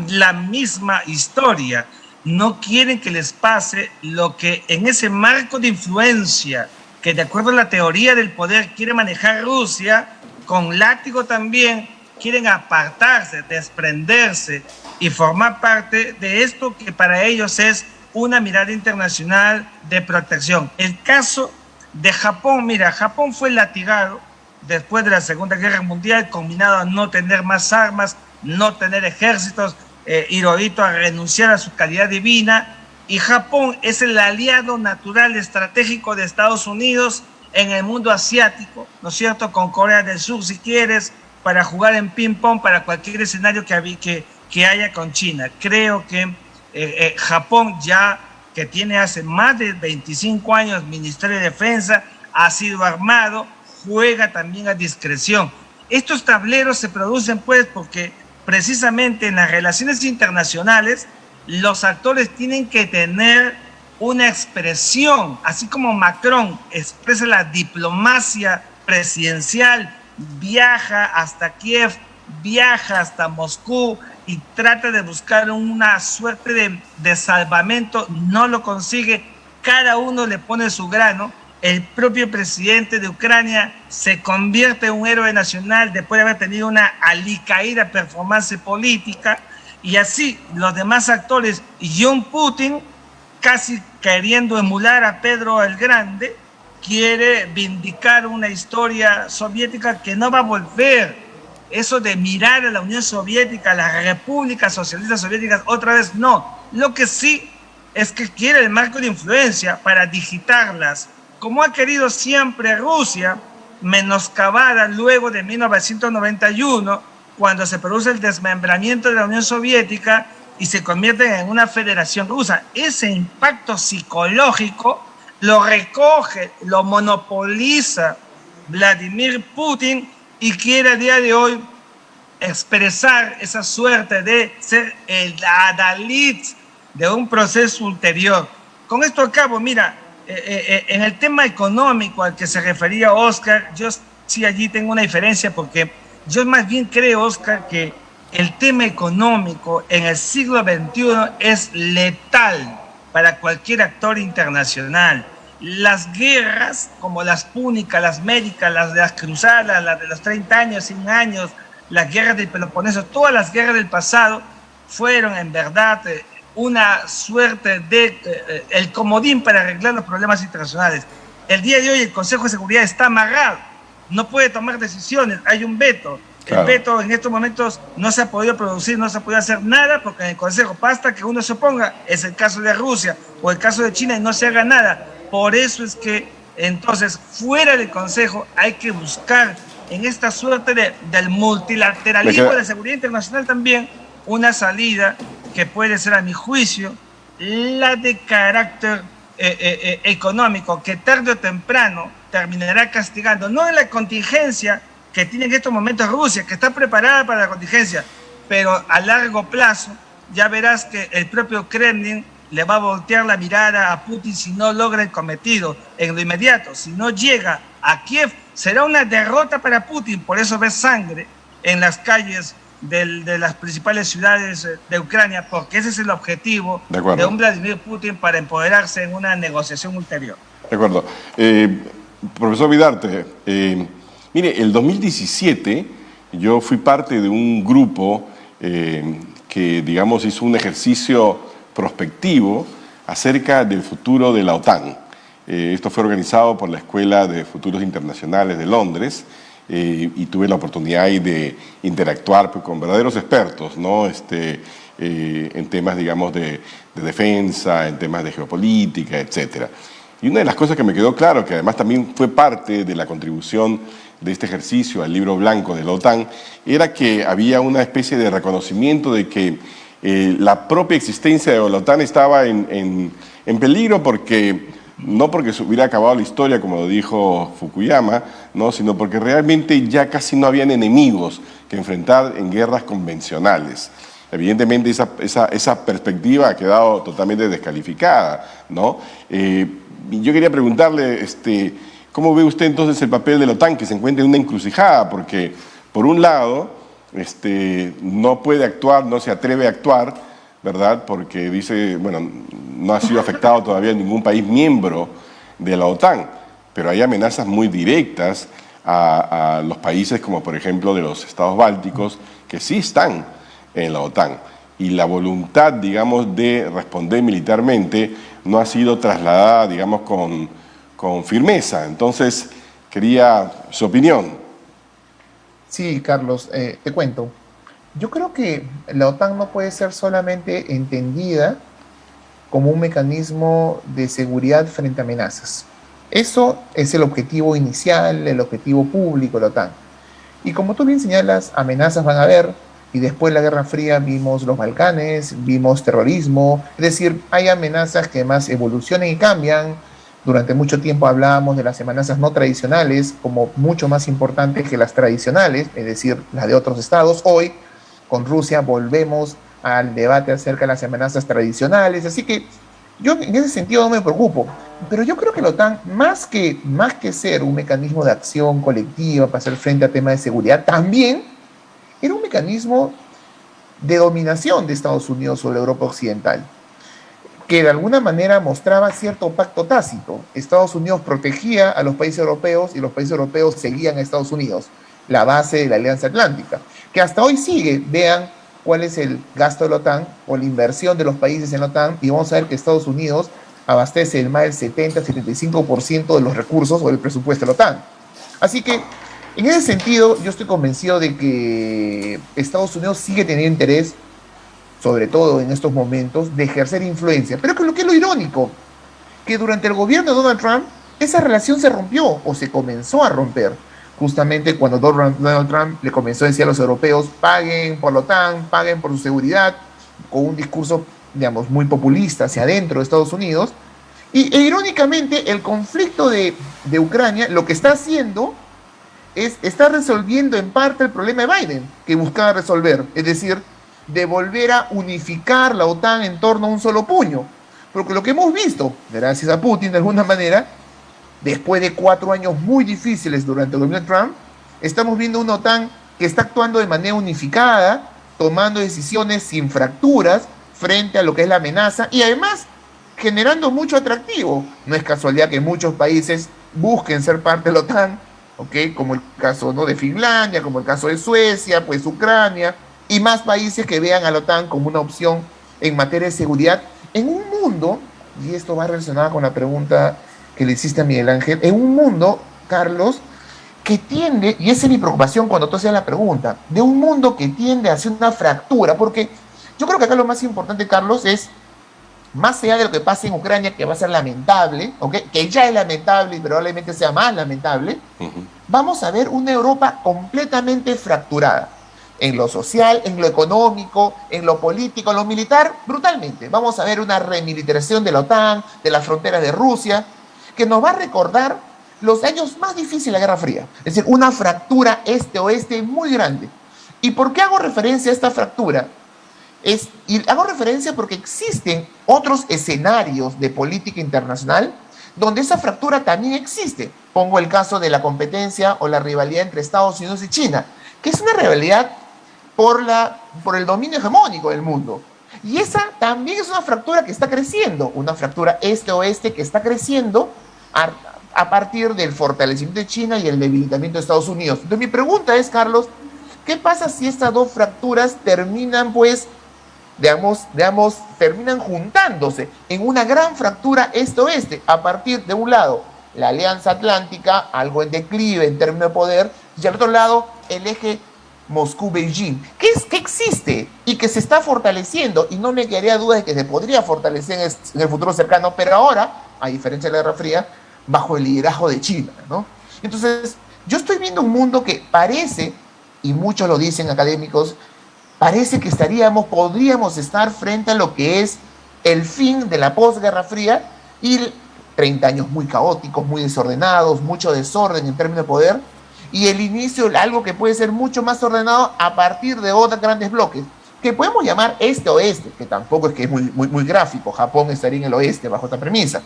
la misma historia. No quieren que les pase lo que en ese marco de influencia que de acuerdo a la teoría del poder quiere manejar Rusia, con látigo también, quieren apartarse, desprenderse y formar parte de esto que para ellos es una mirada internacional de protección. El caso de Japón, mira, Japón fue latigado después de la Segunda Guerra Mundial, combinado a no tener más armas, no tener ejércitos, Hirohito a renunciar a su calidad divina, y Japón es el aliado natural estratégico de Estados Unidos en el mundo asiático, ¿no es cierto?, con Corea del Sur, si quieres, para jugar en ping-pong para cualquier escenario que haya con China. Creo que Japón, ya que tiene hace más de 25 años Ministerio de Defensa, ha sido armado, juega también a discreción. Estos tableros se producen pues porque precisamente en las relaciones internacionales los actores tienen que tener una expresión, así como Macron expresa la diplomacia presidencial, viaja hasta Kiev, viaja hasta Moscú y trata de buscar una suerte de salvamento, no lo consigue, cada uno le pone su grano. El propio presidente de Ucrania se convierte en un héroe nacional después de haber tenido una alicaída performance política, y así los demás actores, John Putin, casi queriendo emular a Pedro el Grande, quiere vindicar una historia soviética que no va a volver. Eso de mirar a la Unión Soviética, a las repúblicas socialistas soviéticas, otra vez no. Lo que sí es que quiere el marco de influencia para digitarlas, como ha querido siempre Rusia, menoscabada luego de 1991, cuando se produce el desmembramiento de la Unión Soviética y se convierte en una federación rusa. Ese impacto psicológico lo recoge, lo monopoliza Vladimir Putin y quiere a día de hoy expresar esa suerte de ser el adalid de un proceso ulterior. Con esto acabo, mira, en el tema económico al que se refería Oscar, yo sí allí tengo una diferencia, porque yo más bien creo, Oscar, que el tema económico en el siglo XXI es letal para cualquier actor internacional. Las guerras, como las púnicas, las médicas, las de las cruzadas, las de los 30 años, 100 años, las guerras del Peloponeso, todas las guerras del pasado fueron en verdad una suerte de el comodín para arreglar los problemas internacionales. El día de hoy el Consejo de Seguridad está amarrado, no puede tomar decisiones, hay un veto. Claro. El veto en estos momentos no se ha podido producir, no se ha podido hacer nada, porque en el Consejo basta que uno se oponga, es el caso de Rusia o el caso de China, y no se haga nada. Por eso es que entonces fuera del Consejo hay que buscar en esta suerte del multilateralismo de la seguridad internacional también una salida que puede ser, a mi juicio, la de carácter económico, que tarde o temprano terminará castigando, no en la contingencia que tiene en estos momentos Rusia, que está preparada para la contingencia, pero a largo plazo ya verás que el propio Kremlin le va a voltear la mirada a Putin si no logra el cometido en lo inmediato. Si no llega a Kiev, será una derrota para Putin. Por eso ves sangre en las calles de las principales ciudades de Ucrania, porque ese es el objetivo de un Vladimir Putin para empoderarse en una negociación ulterior. De acuerdo. Profesor Vidarte, mire, el 2017 yo fui parte de un grupo que, digamos, hizo un ejercicio prospectivo acerca del futuro de la OTAN. Esto fue organizado por la Escuela de Futuros Internacionales de Londres y tuve la oportunidad de interactuar pues, con verdaderos expertos, ¿no? En temas, digamos, de defensa, en temas de geopolítica, etc. Y una de las cosas que me quedó claro, que además también fue parte de la contribución de este ejercicio al libro blanco de la OTAN, era que había una especie de reconocimiento de que la propia existencia de la OTAN estaba en peligro, porque no porque se hubiera acabado la historia, como lo dijo Fukuyama, ¿no? Sino porque realmente ya casi no habían enemigos que enfrentar en guerras convencionales. Evidentemente esa perspectiva ha quedado totalmente descalificada, ¿no? Yo quería preguntarle, ¿cómo ve usted entonces el papel de la OTAN, que se encuentra en una encrucijada? Porque, por un lado, no puede actuar, no se atreve a actuar, ¿verdad? Porque dice, bueno, no ha sido afectado todavía ningún país miembro de la OTAN, pero hay amenazas muy directas a los países como por ejemplo de los estados bálticos, que sí están en la OTAN. Y la voluntad, digamos, de responder militarmente no ha sido trasladada, digamos, con firmeza. Entonces, quería su opinión. Sí, Carlos, te cuento. Yo creo que la OTAN no puede ser solamente entendida como un mecanismo de seguridad frente a amenazas. Eso es el objetivo inicial, el objetivo público de la OTAN. Y como tú bien señalas, amenazas van a haber, y después de la Guerra Fría vimos los Balcanes, vimos terrorismo, es decir, hay amenazas que más evolucionan y cambian. Durante mucho tiempo hablábamos de las amenazas no tradicionales como mucho más importantes que las tradicionales, es decir, las de otros estados. Hoy, con Rusia, volvemos al debate acerca de las amenazas tradicionales, así que yo en ese sentido no me preocupo, pero yo creo que la OTAN, más que ser un mecanismo de acción colectiva para hacer frente a temas de seguridad, también era un mecanismo de dominación de Estados Unidos sobre Europa Occidental, que de alguna manera mostraba cierto pacto tácito. Estados Unidos protegía a los países europeos y los países europeos seguían a Estados Unidos, la base de la Alianza Atlántica, que hasta hoy sigue. Vean cuál es el gasto de la OTAN o la inversión de los países en la OTAN, y vamos a ver que Estados Unidos abastece el más del 70-75% de los recursos o del presupuesto de la OTAN. Así que, en ese sentido, yo estoy convencido de que Estados Unidos sigue teniendo interés, sobre todo en estos momentos, de ejercer influencia. Pero que es lo irónico, que durante el gobierno de Donald Trump, esa relación se rompió o se comenzó a romper, justamente cuando Donald Trump le comenzó a decir a los europeos: paguen por la OTAN, paguen por su seguridad, con un discurso, digamos, muy populista hacia adentro de Estados Unidos. E irónicamente, el conflicto de Ucrania lo que está haciendo está resolviendo en parte el problema de Biden, que buscaba resolver, es decir, de volver a unificar la OTAN en torno a un solo puño. Porque lo que hemos visto, gracias a Putin de alguna manera, después de 4 años muy difíciles durante el gobierno de Trump, estamos viendo una OTAN que está actuando de manera unificada, tomando decisiones sin fracturas frente a lo que es la amenaza, y además generando mucho atractivo. No es casualidad que muchos países busquen ser parte de la OTAN, ¿okay? Como el caso, ¿no?, de Finlandia, como el caso de Suecia, pues Ucrania, y más países que vean a la OTAN como una opción en materia de seguridad, en un mundo, y esto va relacionado con la pregunta que le hiciste a Miguel Ángel, en un mundo, Carlos, que tiende, y esa es mi preocupación cuando tú hacías la pregunta, de un mundo que tiende hacia una fractura, porque yo creo que acá lo más importante, Carlos, es, más allá de lo que pasa en Ucrania, que va a ser lamentable, ¿okay?, que ya es lamentable y probablemente sea más lamentable, vamos a ver una Europa completamente fracturada, en lo social, en lo económico, en lo político, en lo militar, brutalmente. Vamos a ver una remilitarización de la OTAN, de las fronteras de Rusia, que nos va a recordar los años más difíciles de la Guerra Fría. Es decir, una fractura este-oeste muy grande. ¿Y por qué hago referencia a esta fractura? Y hago referencia porque existen otros escenarios de política internacional donde esa fractura también existe. Pongo el caso de la competencia o la rivalidad entre Estados Unidos y China, que es una rivalidad por el dominio hegemónico del mundo. Y esa también es una fractura que está creciendo, una fractura este-oeste que está creciendo a partir del fortalecimiento de China y el debilitamiento de Estados Unidos. Entonces mi pregunta es, Carlos, ¿qué pasa si estas dos fracturas terminan, pues, terminan juntándose en una gran fractura este-oeste? A partir de un lado, la Alianza Atlántica, algo en declive en términos de poder, y al otro lado, el eje Moscú-Beijing, que existe y que se está fortaleciendo, y no me quedaría duda de que se podría fortalecer en el futuro cercano, pero ahora, a diferencia de la Guerra Fría, bajo el liderazgo de China, ¿no? Entonces, yo estoy viendo un mundo que parece, y muchos lo dicen académicos, parece que podríamos estar frente a lo que es el fin de la posguerra fría y 30 años muy caóticos, muy desordenados, mucho desorden en términos de poder, y el inicio de algo que puede ser mucho más ordenado a partir de otros grandes bloques, que podemos llamar este-oeste, que tampoco es que es muy gráfico. Japón estaría en el oeste bajo esta premisa.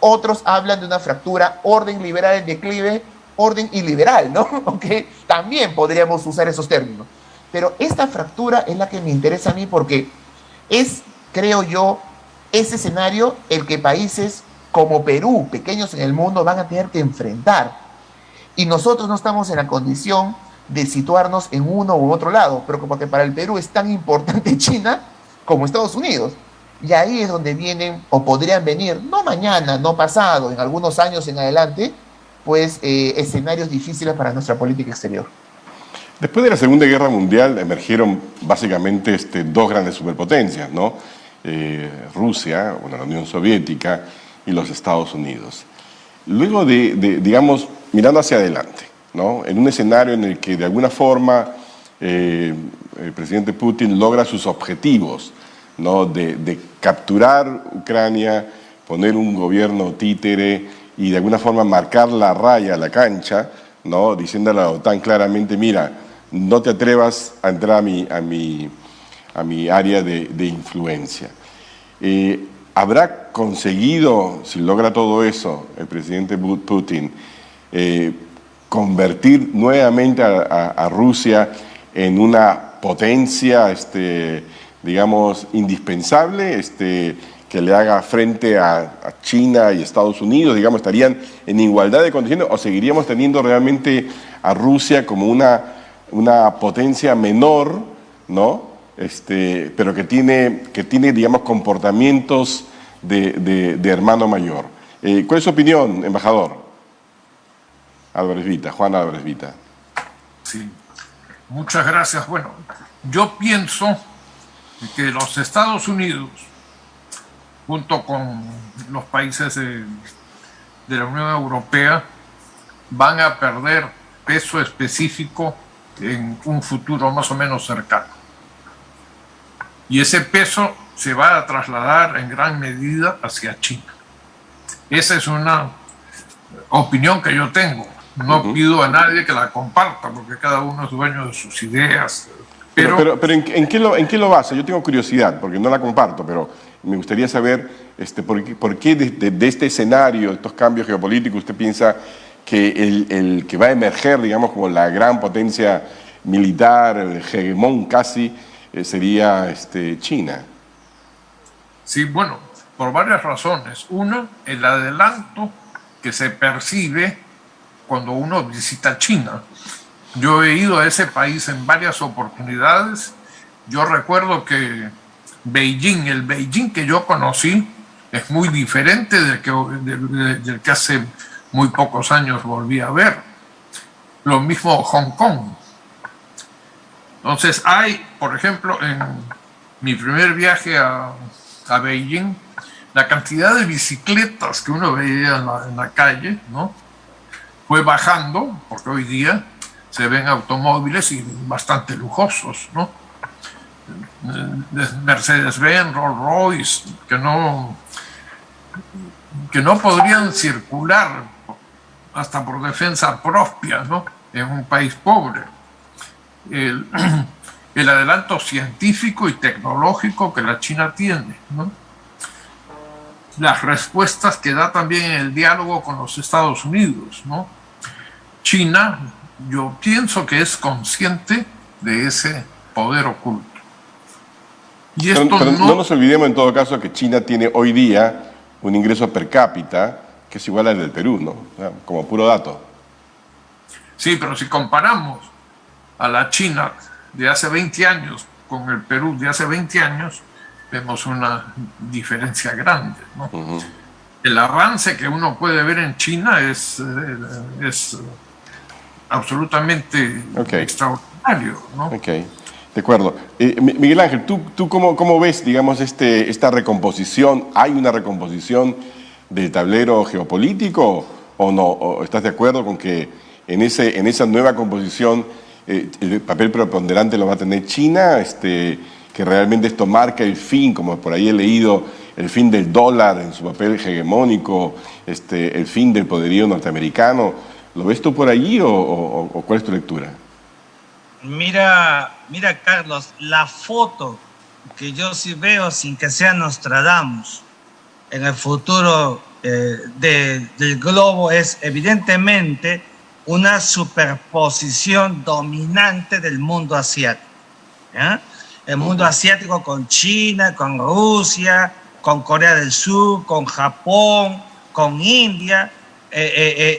Otros hablan de una fractura, orden liberal en declive, orden iliberal, ¿no? Okay, también podríamos usar esos términos. Pero esta fractura es la que me interesa a mí porque es, creo yo, ese escenario el que países como Perú, pequeños en el mundo, van a tener que enfrentar. y nosotros no estamos en la condición de situarnos en uno u otro lado, pero porque para el Perú es tan importante China como Estados Unidos. Y ahí es donde vienen, o podrían venir, no mañana, no pasado, en algunos años en adelante, pues escenarios difíciles para nuestra política exterior. Después de la Segunda Guerra Mundial emergieron básicamente dos grandes superpotencias, ¿no? Rusia, bueno, la Unión Soviética y los Estados Unidos. Luego digamos, mirando hacia adelante, ¿no? En un escenario en el que de alguna forma el presidente Putin logra sus objetivos, ¿no? De capturar Ucrania, poner un gobierno títere y de alguna forma marcar la raya, la cancha, ¿no? Diciéndole a la OTAN claramente, mira, no te atrevas a entrar a mi área de influencia. ¿Habrá conseguido, si logra todo eso, el presidente Putin, convertir nuevamente a Rusia en una potencia, digamos, indispensable, que le haga frente a China y Estados Unidos? Digamos, ¿estarían en igualdad de condiciones o seguiríamos teniendo realmente a Rusia como una potencia menor, ¿no? Pero que tiene, digamos, comportamientos de hermano mayor? ¿Cuál es su opinión, embajador? Álvarez Vita, Juan Álvarez Vita. Sí, muchas gracias. Bueno, yo pienso que los Estados Unidos, junto con los países de la Unión Europea, van a perder peso específico en un futuro más o menos cercano. Y ese peso se va a trasladar en gran medida hacia China. Esa es una opinión que yo tengo. No pido a nadie que la comparta, porque cada uno es dueño de sus ideas. Pero ¿en qué lo basa? Yo tengo curiosidad, porque no la comparto, pero me gustaría saber por qué de este escenario, de estos cambios geopolíticos, usted piensa que el que va a emerger, digamos, como la gran potencia militar, el hegemón casi, sería China. Sí, bueno, por varias razones. Una, el adelanto que se percibe cuando uno visita China. Yo he ido a ese país en varias oportunidades. Yo recuerdo que el Beijing que yo conocí es muy diferente del que hace muy pocos años volví a ver. Lo mismo Hong Kong. Entonces hay, por ejemplo, en mi primer viaje a Beijing, la cantidad de bicicletas que uno veía en la calle, ¿no? Fue bajando, porque hoy día se ven automóviles y bastante lujosos, ¿no? Mercedes-Benz, Rolls-Royce, que no podrían circular hasta por defensa propia, ¿no? En un país pobre. El adelanto científico y tecnológico que la China tiene, ¿no? Las respuestas que da también en el diálogo con los Estados Unidos, ¿no? China, yo pienso que es consciente de ese poder oculto. Y esto pero no nos olvidemos en todo caso que China tiene hoy día un ingreso per cápita que es igual al del Perú, ¿no? O sea, como puro dato. Sí, pero si comparamos a la China de hace 20 años con el Perú de hace 20 años, vemos una diferencia grande, ¿no? El avance que uno puede ver en China es absolutamente extraordinario, ¿no? Ok, de acuerdo. Miguel Ángel, ¿tú cómo ves, digamos, esta recomposición? ¿Hay una recomposición del tablero geopolítico o no? ¿O estás de acuerdo con que en esa nueva composición el papel preponderante lo va a tener China, que realmente esto marca el fin, como por ahí he leído, el fin del dólar en su papel hegemónico, el fin del poderío norteamericano? ¿Lo ves tú por allí o cuál es tu lectura? Mira, Carlos, la foto que yo sí veo, sin que sea Nostradamus, en el futuro del globo es evidentemente una superposición dominante del mundo asiático, ¿ya? El mundo asiático con China, con Rusia, con Corea del Sur, con Japón, con India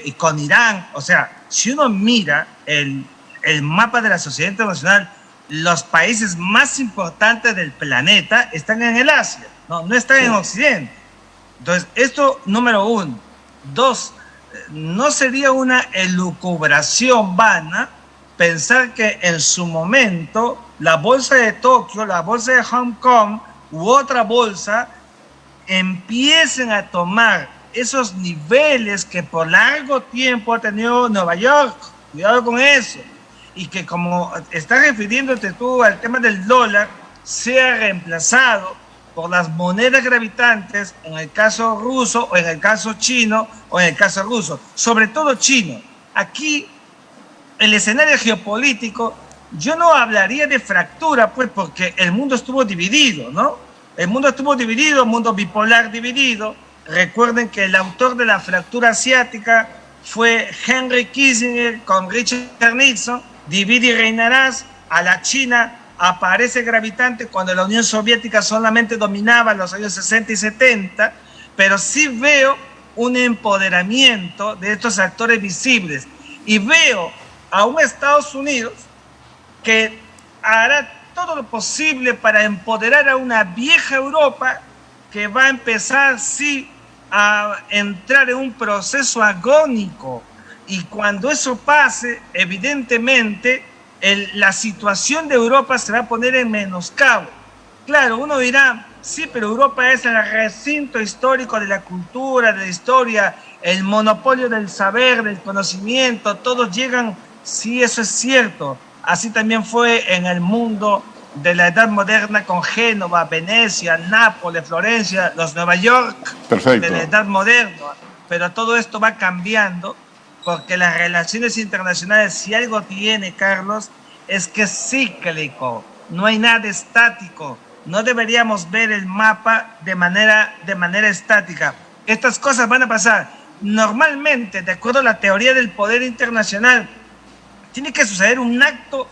y con Irán. O sea, si uno mira el mapa de la sociedad internacional, los países más importantes del planeta están en el Asia, no están en Occidente. Entonces, esto número uno. Dos, no sería una elucubración vana pensar que en su momento la bolsa de Tokio, la bolsa de Hong Kong u otra bolsa empiecen a tomar esos niveles que por largo tiempo ha tenido Nueva York. Cuidado con eso. Y que, como estás refiriéndote tú al tema del dólar, sea reemplazado por las monedas gravitantes en el caso ruso o en el caso chino o en el caso ruso, sobre todo chino. Aquí el escenario geopolítico, yo no hablaría de fractura, pues, porque el mundo estuvo dividido, ¿no? El mundo estuvo dividido, el mundo bipolar dividido. Recuerden que el autor de la fractura asiática fue Henry Kissinger con Richard Nixon. Divide y reinarás. A la China aparece gravitante cuando la Unión Soviética solamente dominaba en los años 60 y 70, pero sí veo un empoderamiento de estos actores visibles y veo a un Estados Unidos que hará todo lo posible para empoderar a una vieja Europa que va a empezar, sí, a entrar en un proceso agónico. Y cuando eso pase, evidentemente, la situación de Europa se va a poner en menoscabo. Claro, uno dirá, sí, pero Europa es el recinto histórico de la cultura, de la historia, el monopolio del saber, del conocimiento, todos llegan, sí, eso es cierto. Así también fue en el mundo de la Edad Moderna con Génova, Venecia, Nápoles, Florencia, los Nueva York. Perfecto. De la Edad Moderna. Pero todo esto va cambiando porque las relaciones internacionales, si algo tiene, Carlos, es que es cíclico, no hay nada estático. No deberíamos ver el mapa de manera estática. Estas cosas van a pasar. Normalmente, de acuerdo a la teoría del poder internacional, tiene que suceder un acto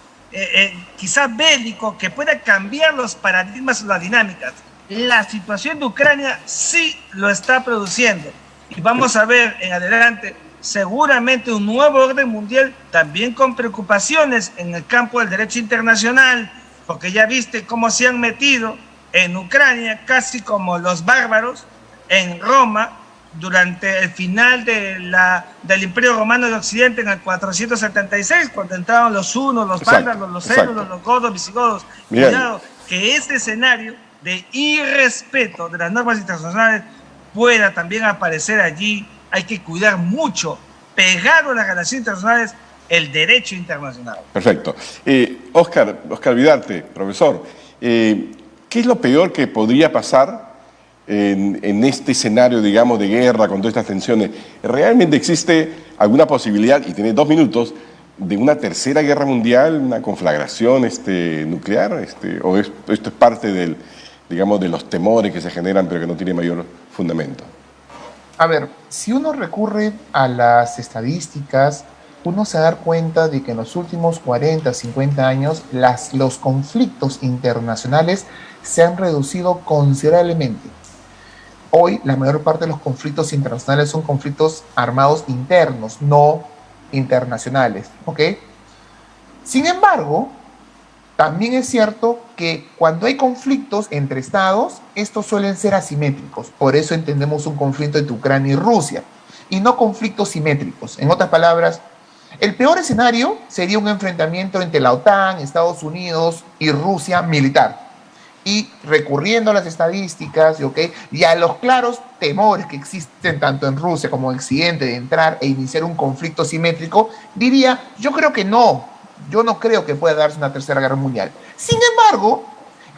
quizás bélico que pueda cambiar los paradigmas o las dinámicas. La situación de Ucrania sí lo está produciendo. Y vamos a ver en adelante seguramente un nuevo orden mundial, también con preocupaciones en el campo del derecho internacional, porque ya viste cómo se han metido en Ucrania, casi como los bárbaros, en Roma, durante el final del Imperio Romano de Occidente en el 476, cuando entraron los hunos, los vándalos, los érulos, los godos, visigodos. Cuidado, que este escenario de irrespeto de las normas internacionales pueda también aparecer allí. Hay que cuidar mucho, pegado a las relaciones internacionales, el derecho internacional. Perfecto. Óscar Vidarte, profesor, ¿qué es lo peor que podría pasar en este escenario, digamos, de guerra, con todas estas tensiones? ¿Realmente existe alguna posibilidad, y tiene 2 minutos, de una tercera guerra mundial, una conflagración nuclear? ¿O esto es parte de los temores que se generan, pero que no tiene mayor fundamento? A ver, si uno recurre a las estadísticas, uno se da cuenta de que en los últimos 40, 50 años los conflictos internacionales se han reducido considerablemente. Hoy la mayor parte de los conflictos internacionales son conflictos armados internos, no internacionales, ¿ok? Sin embargo, también es cierto que cuando hay conflictos entre estados, estos suelen ser asimétricos. Por eso entendemos un conflicto entre Ucrania y Rusia, y no conflictos simétricos. En otras palabras, el peor escenario sería un enfrentamiento entre la OTAN, Estados Unidos y Rusia militar. Y recurriendo a las estadísticas, y a los claros temores que existen tanto en Rusia como en Occidente de entrar e iniciar un conflicto simétrico, diría, yo creo que no. Yo no creo que pueda darse una tercera guerra mundial. Sin embargo,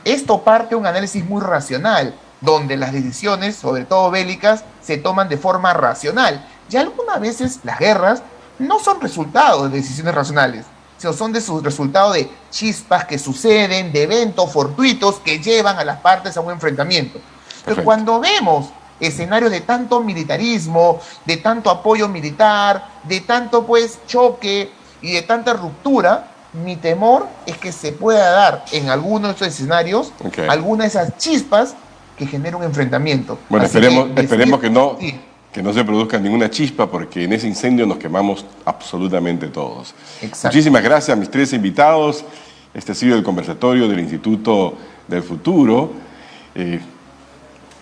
esto parte de un análisis muy racional, donde las decisiones, sobre todo bélicas, se toman de forma racional. Y algunas veces las guerras no son resultado de decisiones racionales, sino son resultado de chispas que suceden, de eventos fortuitos que llevan a las partes a un enfrentamiento. Pero cuando vemos escenarios de tanto militarismo, de tanto apoyo militar, de tanto choque y de tanta ruptura, mi temor es que se pueda dar en algunos de estos escenarios alguna de esas chispas que genera un enfrentamiento. Bueno, esperemos que no. Sí. que no se produzca ninguna chispa, porque en ese incendio nos quemamos absolutamente todos. Exacto. Muchísimas gracias a mis 3 invitados. Este ha sido el conversatorio del Instituto del Futuro.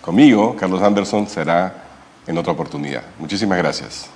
Conmigo, Carlos Anderson, será en otra oportunidad. Muchísimas gracias.